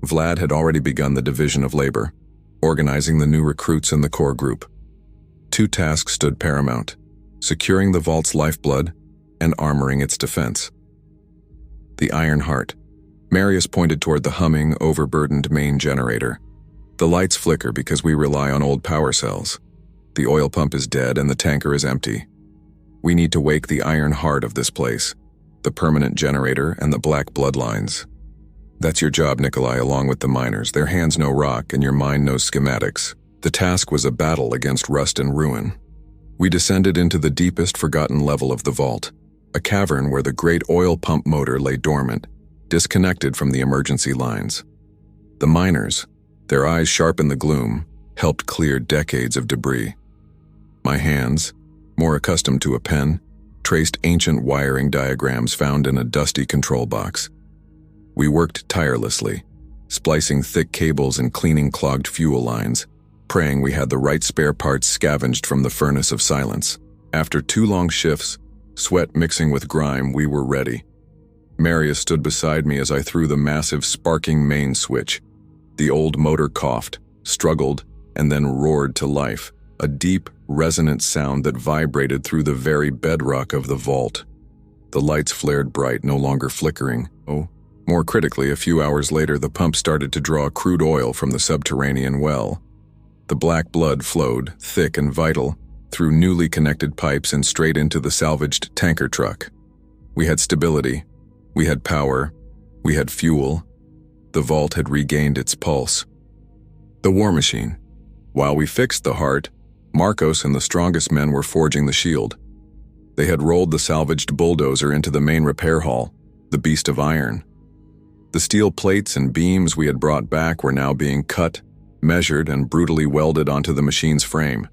Vlad had already begun the division of labor, organizing the new recruits in the core group. 2 tasks stood paramount: securing the vault's lifeblood and armoring its defense. The Iron Heart. Marius pointed toward the humming, overburdened main generator. The lights flicker because we rely on old power cells. The oil pump is dead and the tanker is empty. We need to wake the iron heart of this place, the permanent generator and the black bloodlines. That's your job, Nikolai, along with the miners. Their hands know rock and your mind knows schematics. The task was a battle against rust and ruin. We descended into the deepest forgotten level of the vault, a cavern where the great oil pump motor lay dormant, disconnected from the emergency lines. The miners, their eyes sharp in the gloom, helped clear decades of debris. My hands, more accustomed to a pen, traced ancient wiring diagrams found in a dusty control box. We worked tirelessly, splicing thick cables and cleaning clogged fuel lines, praying we had the right spare parts scavenged from the furnace of silence. After 2 long shifts, sweat mixing with grime, we were ready. Marius stood beside me as I threw the massive sparking main switch. The old motor coughed, struggled, and then roared to life, a deep, resonant sound that vibrated through the very bedrock of the vault. The lights flared bright, no longer flickering. More critically, a few hours later, the pump started to draw crude oil from the subterranean well. The black blood flowed, thick and vital, through newly connected pipes and straight into the salvaged tanker truck. We had stability. We had power. We had fuel. The vault had regained its pulse. The war machine. While we fixed the heart, Marcos and the strongest men were forging the shield. They had rolled the salvaged bulldozer into the main repair hall, the beast of iron. The steel plates and beams we had brought back were now being cut, measured, and brutally welded onto the machine's frame.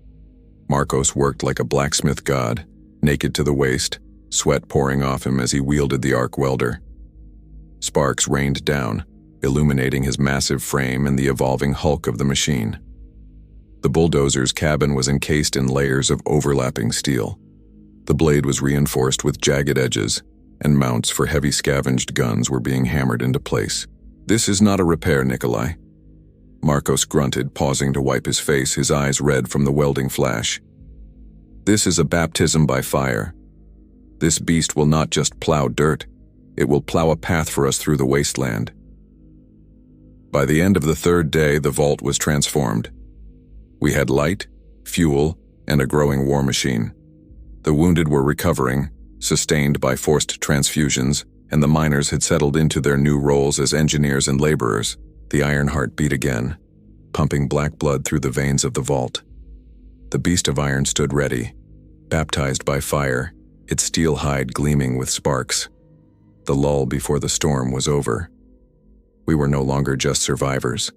Marcos worked like a blacksmith god, naked to the waist, sweat pouring off him as he wielded the arc welder. Sparks rained down, illuminating his massive frame and the evolving hulk of the machine. The bulldozer's cabin was encased in layers of overlapping steel. The blade was reinforced with jagged edges, and mounts for heavy scavenged guns were being hammered into place. "This is not a repair, Nikolai." Marcos grunted, pausing to wipe his face, his eyes red from the welding flash. "This is a baptism by fire. This beast will not just plow dirt, it will plow a path for us through the wasteland." By the end of the 3rd day, the vault was transformed. We had light, fuel, and a growing war machine. The wounded were recovering, sustained by forced transfusions, and the miners had settled into their new roles as engineers and laborers. The iron heart beat again, pumping black blood through the veins of the vault. The beast of iron stood ready, baptized by fire, its steel hide gleaming with sparks. The lull before the storm was over. We were no longer just survivors.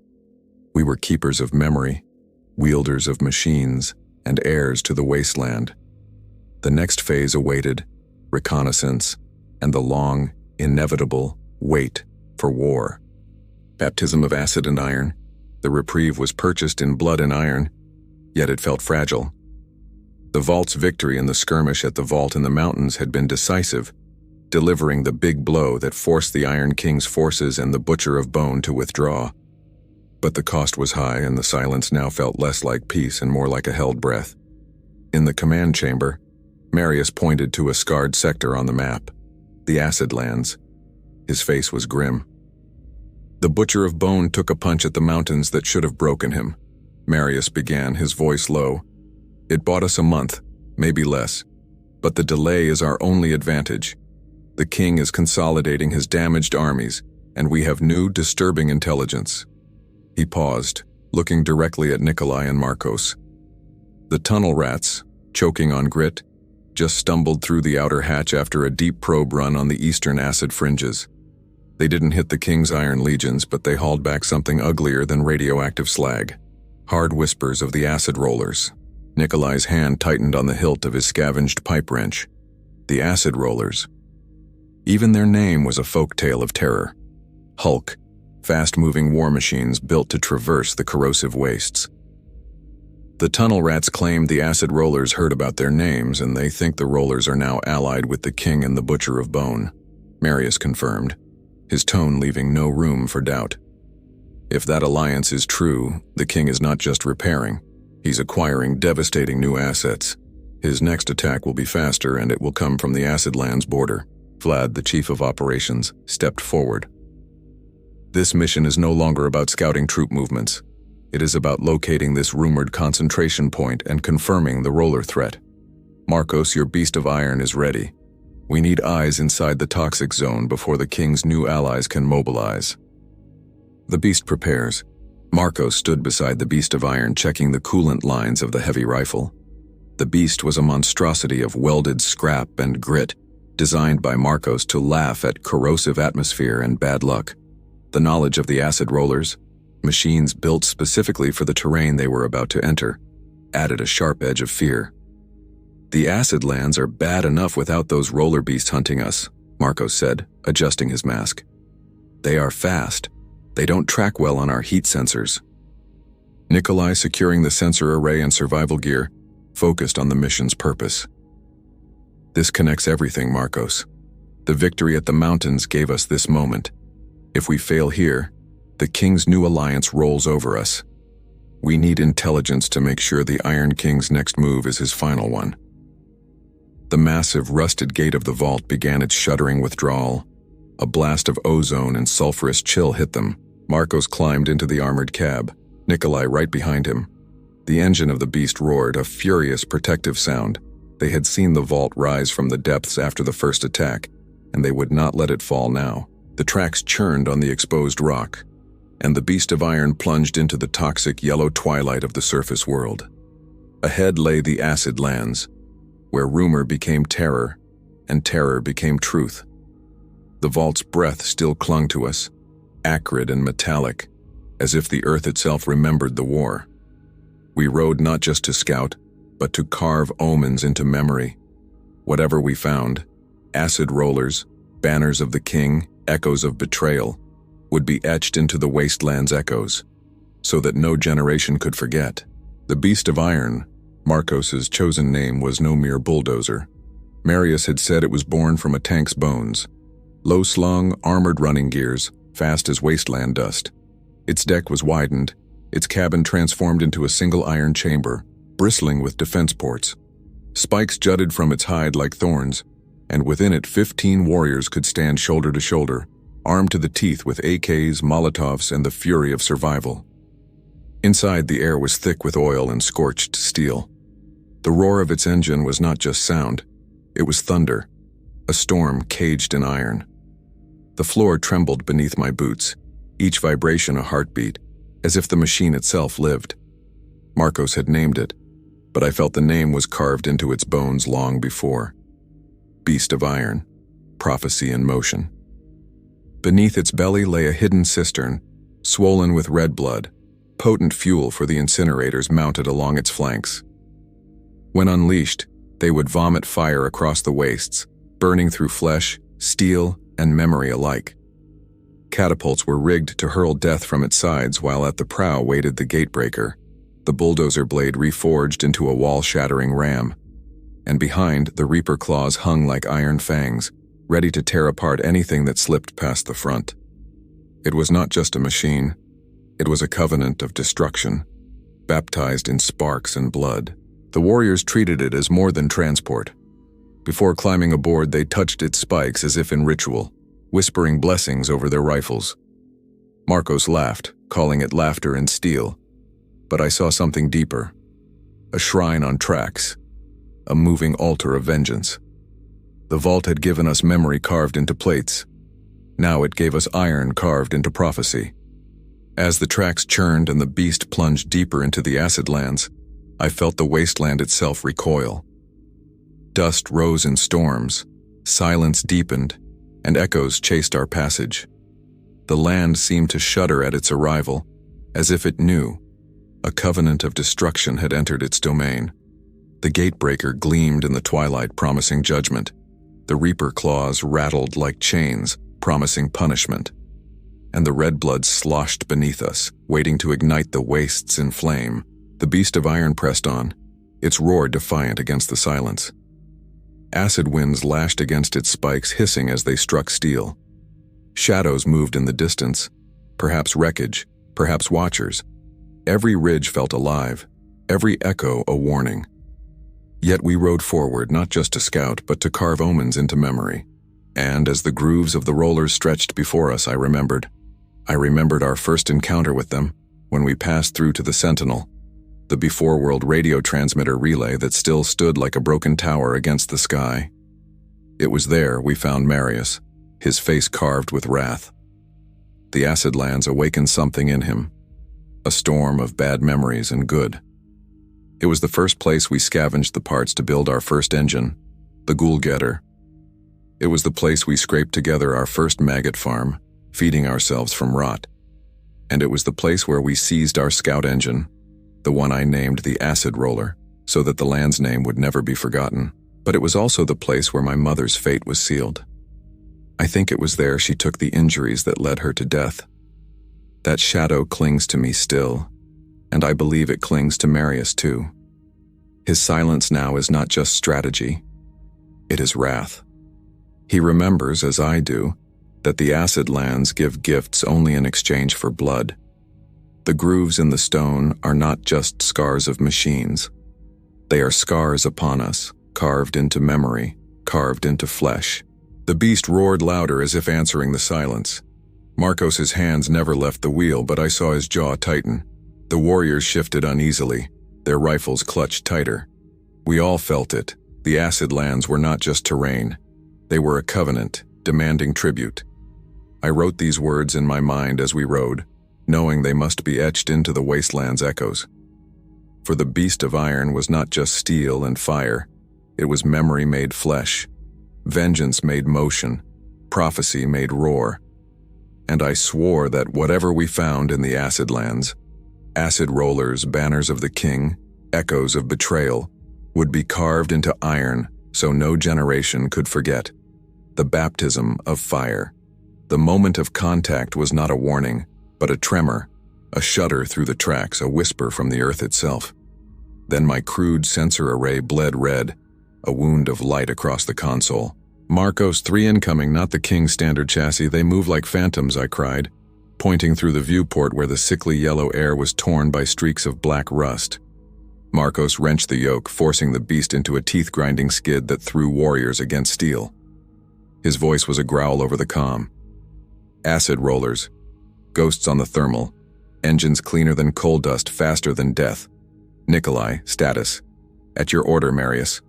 We were keepers of memory, wielders of machines, and heirs to the wasteland. The next phase awaited, reconnaissance, and the long, inevitable wait for war. Baptism of acid and iron, the reprieve was purchased in blood and iron, yet it felt fragile. The Vault's victory in the skirmish at the Vault in the mountains had been decisive, delivering the big blow that forced the Iron King's forces and the Butcher of Bone to withdraw. But the cost was high, and the silence now felt less like peace and more like a held breath. In the command chamber, Marius pointed to a scarred sector on the map, the Acid Lands. His face was grim. The Butcher of Bone took a punch at the mountains that should have broken him. Marius began, his voice low. It bought us a month, maybe less, but the delay is our only advantage. The king is consolidating his damaged armies, and we have new, disturbing intelligence. He paused, looking directly at Nikolai and Marcos. The tunnel rats, choking on grit, just stumbled through the outer hatch after a deep probe run on the eastern acid fringes. They didn't hit the king's iron legions, but they hauled back something uglier than radioactive slag. Hard whispers of the acid rollers. Nikolai's hand tightened on the hilt of his scavenged pipe wrench. The acid rollers. Even their name was a folk tale of terror. Hulk, fast-moving war machines built to traverse the corrosive wastes. The tunnel rats claimed the acid rollers heard about their names, and they think the rollers are now allied with the king and the Butcher of Bone, Marius confirmed, his tone leaving no room for doubt. If that alliance is true, the king is not just repairing, he's acquiring devastating new assets. His next attack will be faster, and it will come from the Acid Lands border. Vlad, the chief of operations, stepped forward. This mission is no longer about scouting troop movements. It is about locating this rumored concentration point and confirming the roller threat. Marcos, your beast of iron is ready. We need eyes inside the toxic zone before the king's new allies can mobilize. The beast prepares. Marcos stood beside the beast of iron, checking the coolant lines of the heavy rifle. The beast was a monstrosity of welded scrap and grit, designed by Marcos to laugh at corrosive atmosphere and bad luck. The knowledge of the acid rollers, machines built specifically for the terrain they were about to enter, added a sharp edge of fear. The acid lands are bad enough without those roller beasts hunting us, Marcos said, adjusting his mask. They are fast. They don't track well on our heat sensors. Nikolai, securing the sensor array and survival gear, focused on the mission's purpose. This connects everything, Marcos. The victory at the mountains gave us this moment. If we fail here, the king's new alliance rolls over us. We need intelligence to make sure the Iron King's next move is his final one. The massive, rusted gate of the vault began its shuddering withdrawal. A blast of ozone and sulfurous chill hit them. Marcos climbed into the armored cab, Nikolai right behind him. The engine of the beast roared, a furious, protective sound. They had seen the vault rise from the depths after the first attack, and they would not let it fall now. The tracks churned on the exposed rock, and the beast of iron plunged into the toxic yellow twilight of the surface world. Ahead lay the Acid Lands, where rumor became terror, and terror became truth. The vault's breath still clung to us, acrid and metallic, as if the earth itself remembered the war. We rode not just to scout, but to carve omens into memory. Whatever we found, acid rollers, banners of the king, echoes of betrayal, would be etched into the wasteland's echoes, so that no generation could forget. The Beast of Iron, Marcos's chosen name, was no mere bulldozer. Marius had said it was born from a tank's bones. Low-slung, armored running gears, fast as wasteland dust. Its deck was widened, its cabin transformed into a single iron chamber, bristling with defense ports. Spikes jutted from its hide like thorns, and within it 15 warriors could stand shoulder to shoulder, armed to the teeth with AKs, Molotovs, and the fury of survival. Inside, the air was thick with oil and scorched steel. The roar of its engine was not just sound, it was thunder, a storm caged in iron. The floor trembled beneath my boots, each vibration a heartbeat, as if the machine itself lived. Marcos had named it, but I felt the name was carved into its bones long before. Beast of Iron, prophecy in motion. Beneath its belly lay a hidden cistern, swollen with red blood, potent fuel for the incinerators mounted along its flanks. When unleashed, they would vomit fire across the wastes, burning through flesh, steel, and memory alike. Catapults were rigged to hurl death from its sides, while at the prow waited the gatebreaker, the bulldozer blade reforged into a wall-shattering ram. And behind, the reaper claws hung like iron fangs, ready to tear apart anything that slipped past the front. It was not just a machine. It was a covenant of destruction, baptized in sparks and blood. The warriors treated it as more than transport. Before climbing aboard, they touched its spikes as if in ritual, whispering blessings over their rifles. Marcos laughed, calling it laughter and steel. But I saw something deeper. A shrine on tracks. A moving altar of vengeance. The vault had given us memory carved into plates. Now it gave us iron carved into prophecy. As the tracks churned and the beast plunged deeper into the acid lands, I felt the wasteland itself recoil. Dust rose in storms, silence deepened, and echoes chased our passage. The land seemed to shudder at its arrival, as if it knew. A covenant of destruction had entered its domain. The gatebreaker gleamed in the twilight, promising judgment. The reaper claws rattled like chains, promising punishment. And the red blood sloshed beneath us, waiting to ignite the wastes in flame. The beast of iron pressed on, its roar defiant against the silence. Acid winds lashed against its spikes, hissing as they struck steel. Shadows moved in the distance, perhaps wreckage, perhaps watchers. Every ridge felt alive, every echo a warning. Yet we rode forward, not just to scout, but to carve omens into memory. And as the grooves of the rollers stretched before us, I remembered our first encounter with them, when we passed through to the Sentinel, the before-world radio transmitter relay that still stood like a broken tower against the sky. It was there we found Marius, his face carved with wrath. The acid lands awakened something in him, a storm of bad memories and good. It was the first place we scavenged the parts to build our first engine, the Ghoul Getter. It was the place we scraped together our first maggot farm, feeding ourselves from rot. And it was the place where we seized our scout engine, the one I named the Acid Roller, so that the land's name would never be forgotten. But it was also the place where my mother's fate was sealed. I think it was there she took the injuries that led her to death. That shadow clings to me still, and I believe it clings to Marius too. His silence now is not just strategy, it is wrath. He remembers, as I do, that the acid lands give gifts only in exchange for blood. The grooves in the stone are not just scars of machines. They are scars upon us, carved into memory, carved into flesh. The beast roared louder as if answering the silence. Marcos's hands never left the wheel, but I saw his jaw tighten. The warriors shifted uneasily, their rifles clutched tighter. We all felt it. The acid lands were not just terrain. They were a covenant, demanding tribute. I wrote these words in my mind as we rode, knowing they must be etched into the wasteland's echoes. For the beast of iron was not just steel and fire, it was memory made flesh, vengeance made motion, prophecy made roar. And I swore that whatever we found in the acid lands, acid rollers, banners of the king, echoes of betrayal, would be carved into iron so no generation could forget. The baptism of fire. The moment of contact was not a warning, but a tremor, a shudder through the tracks, a whisper from the earth itself. Then my crude sensor array bled red, a wound of light across the console. Marcos, 3 incoming, not the King's standard chassis. They move like phantoms, I cried, pointing through the viewport where the sickly yellow air was torn by streaks of black rust. Marcos wrenched the yoke, forcing the beast into a teeth-grinding skid that threw warriors against steel. His voice was a growl over the comm. Acid rollers. Ghosts on the thermal. Engines cleaner than coal dust, faster than death. Nikolai, status. At your order, Marius.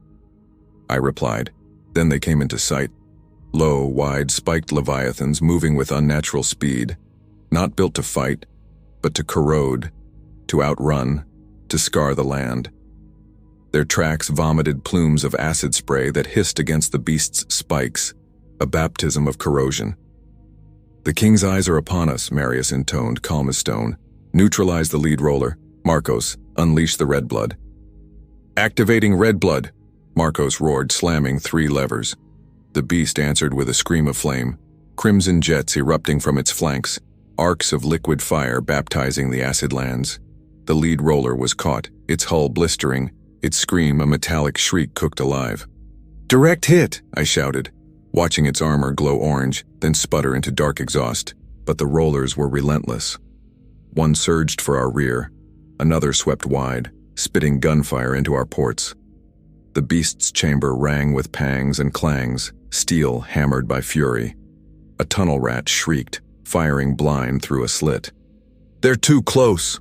I replied. Then they came into sight. Low, wide, spiked leviathans moving with unnatural speed. Not built to fight, but to corrode, to outrun, to scar the land. Their tracks vomited plumes of acid spray that hissed against the beast's spikes, a baptism of corrosion. "The king's eyes are upon us," Marius intoned, calm as stone. "Neutralize the lead roller. Marcos, unleash the red blood." "Activating red blood," Marcos roared, slamming 3 levers. The beast answered with a scream of flame, crimson jets erupting from its flanks, arcs of liquid fire baptizing the acid lands. The lead roller was caught, its hull blistering, its scream a metallic shriek cooked alive. "Direct hit," I shouted, watching its armor glow orange, then sputter into dark exhaust. But the rollers were relentless. One surged for our rear, another swept wide, spitting gunfire into our ports. The beast's chamber rang with pangs and clangs, steel hammered by fury. A tunnel rat shrieked, firing blind through a slit. "They're too close!"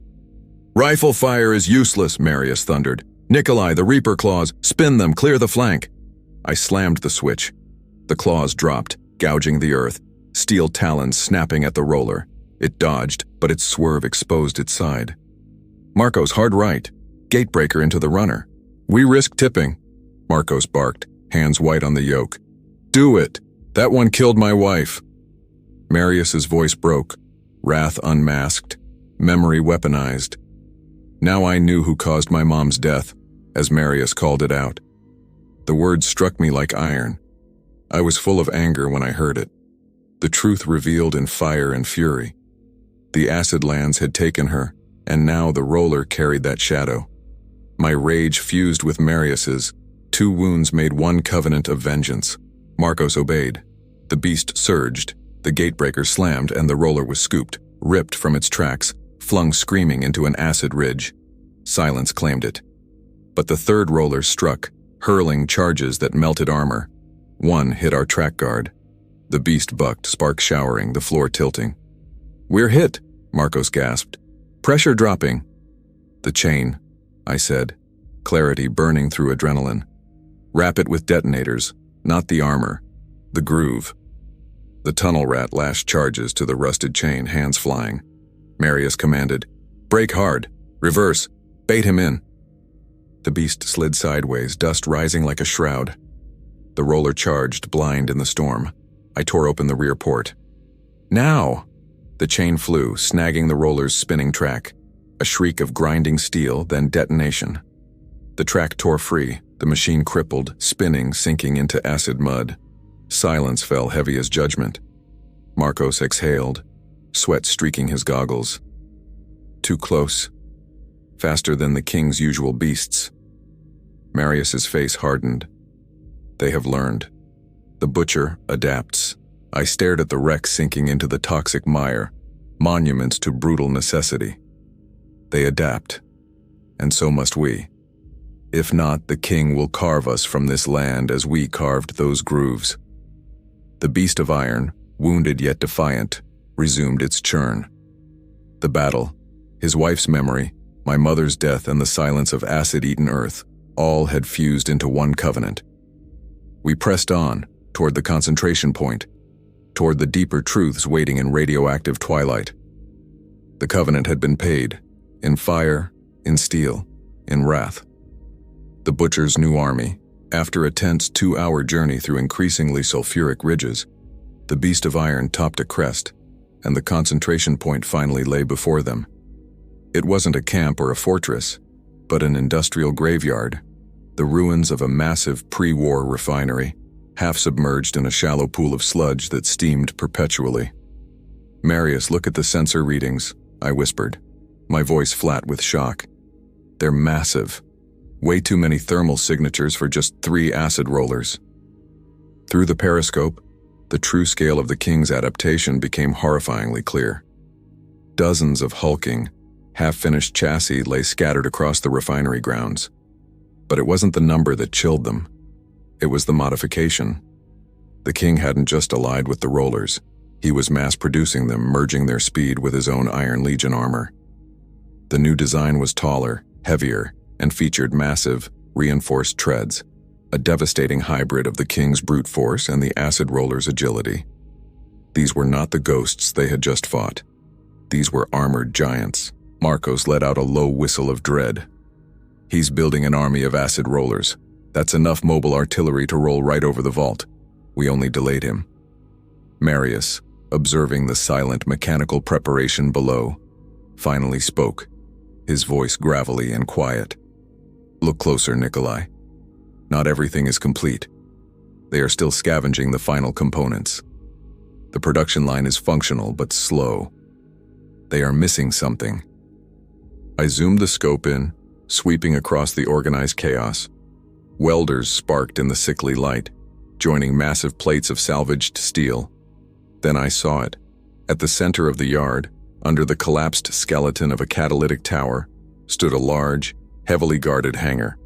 "Rifle fire is useless," Marius thundered. "Nikolai, the Reaper claws, spin them, clear the flank." I slammed the switch. The claws dropped, gouging the earth, steel talons snapping at the roller. It dodged, but its swerve exposed its side. "Marcos, hard right. Gatebreaker into the runner." "We risk tipping," Marcos barked, hands white on the yoke. "Do it! That one killed my wife." Marius's voice broke, wrath unmasked, memory weaponized. Now I knew who caused my mom's death, as Marius called it out. The words struck me like iron. I was full of anger when I heard it. The truth revealed in fire and fury. The acid lands had taken her, and now the roller carried that shadow. My rage fused with Marius's. 2 wounds made one covenant of vengeance. Marcos obeyed. The beast surged, the gatebreaker slammed, and the roller was scooped, ripped from its tracks, flung screaming into an acid ridge. Silence claimed it. But the 3rd roller struck, hurling charges that melted armor. One hit our track guard. The beast bucked, sparks showering, the floor tilting. "We're hit," Marcos gasped. "Pressure dropping." "The chain," I said, clarity burning through adrenaline. "Wrap it with detonators, not the armor. The groove." The tunnel rat lashed charges to the rusted chain, hands flying. Marius commanded, "Brake hard. Reverse. Bait him in." The beast slid sideways, dust rising like a shroud. The roller charged, blind in the storm. I tore open the rear port. "Now!" The chain flew, snagging the roller's spinning track. A shriek of grinding steel, then detonation. The track tore free, the machine crippled, spinning, sinking into acid mud. Silence fell heavy as judgment. Marcos exhaled, sweat streaking his goggles. Too close. Faster than the king's usual beasts. Marius's face hardened. They have learned. The butcher adapts. I stared at the wreck sinking into the toxic mire, monuments to brutal necessity. They adapt, and so must we. If not, the king will carve us from this land as we carved those grooves. The beast of iron, wounded yet defiant, resumed its churn. The battle, his wife's memory, my mother's death, and the silence of acid-eaten earth, all had fused into one covenant. We pressed on, toward the concentration point, toward the deeper truths waiting in radioactive twilight. The covenant had been paid, in fire, in steel, in wrath. The butcher's new army, after a tense 2-hour journey through increasingly sulfuric ridges, the beast of iron topped a crest, and the concentration point finally lay before them. It wasn't a camp or a fortress, but an industrial graveyard, the ruins of a massive pre-war refinery, half submerged in a shallow pool of sludge that steamed perpetually. "Marius, look at the sensor readings," I whispered, my voice flat with shock. "They're massive. Way too many thermal signatures for just 3 acid rollers." Through the periscope, the true scale of the king's adaptation became horrifyingly clear. Dozens of hulking, half-finished chassis lay scattered across the refinery grounds. But it wasn't the number that chilled them. It was the modification. The king hadn't just allied with the rollers. He was mass-producing them, merging their speed with his own Iron Legion armor. The new design was taller, heavier, and featured massive, reinforced treads, a devastating hybrid of the king's brute force and the acid roller's agility. These were not the ghosts they had just fought. These were armored giants. Marcos let out a low whistle of dread. "He's building an army of acid rollers. That's enough mobile artillery to roll right over the vault. We only delayed him." "Marius," observing the silent mechanical preparation below, finally spoke, his voice gravelly and quiet. "Look closer, Nikolai. Not everything is complete. They are still scavenging the final components. The production line is functional but slow. They are missing something." I zoomed the scope in, sweeping across the organized chaos. Welders sparked in the sickly light, joining massive plates of salvaged steel. Then I saw it. At the center of the yard, under the collapsed skeleton of a catalytic tower, stood a large, heavily guarded hangar.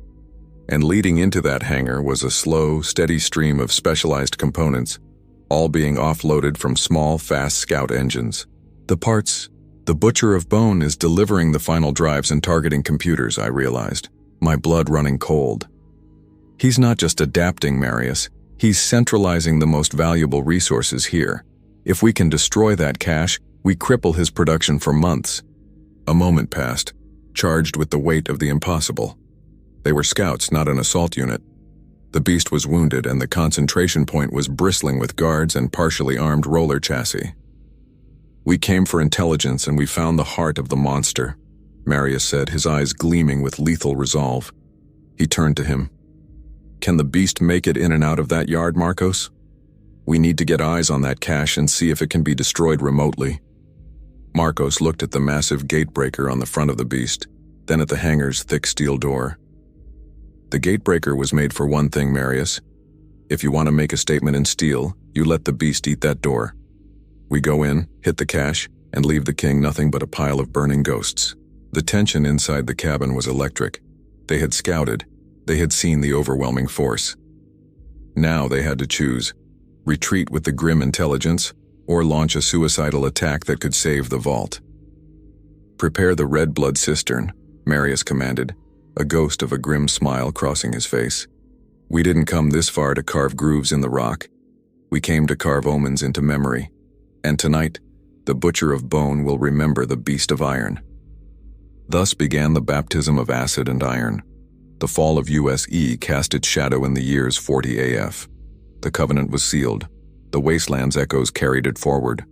And leading into that hangar was a slow, steady stream of specialized components, all being offloaded from small, fast scout engines. The butcher of bone is delivering the final drives and targeting computers, I realized, my blood running cold. He's not just adapting, Marius, he's centralizing the most valuable resources here. If we can destroy that cache, we cripple his production for months. A moment passed, charged with the weight of the impossible. They were scouts, not an assault unit. The beast was wounded, and the concentration point was bristling with guards and partially armed roller chassis. "We came for intelligence, and we found the heart of the monster," Marius said, his eyes gleaming with lethal resolve. He turned to him. "Can the beast make it in and out of that yard, Marcos? We need to get eyes on that cache and see if it can be destroyed remotely." Marcos looked at the massive gatebreaker on the front of the beast, then at the hangar's thick steel door. "The gatebreaker was made for one thing, Marius. If you want to make a statement in steel, you let the beast eat that door. We go in, hit the cache, and leave the king nothing but a pile of burning ghosts." The tension inside the cabin was electric. They had scouted. They had seen the overwhelming force. Now they had to choose: retreat with the grim intelligence, or launch a suicidal attack that could save the vault. "Prepare the red blood cistern," Marius commanded, a ghost of a grim smile crossing his face. "We didn't come this far to carve grooves in the rock. We came to carve omens into memory. And tonight, the butcher of bone will remember the beast of iron." Thus began the baptism of acid and iron. The fall of USE cast its shadow in the years 40 AF. The covenant was sealed. The wasteland's echoes carried it forward.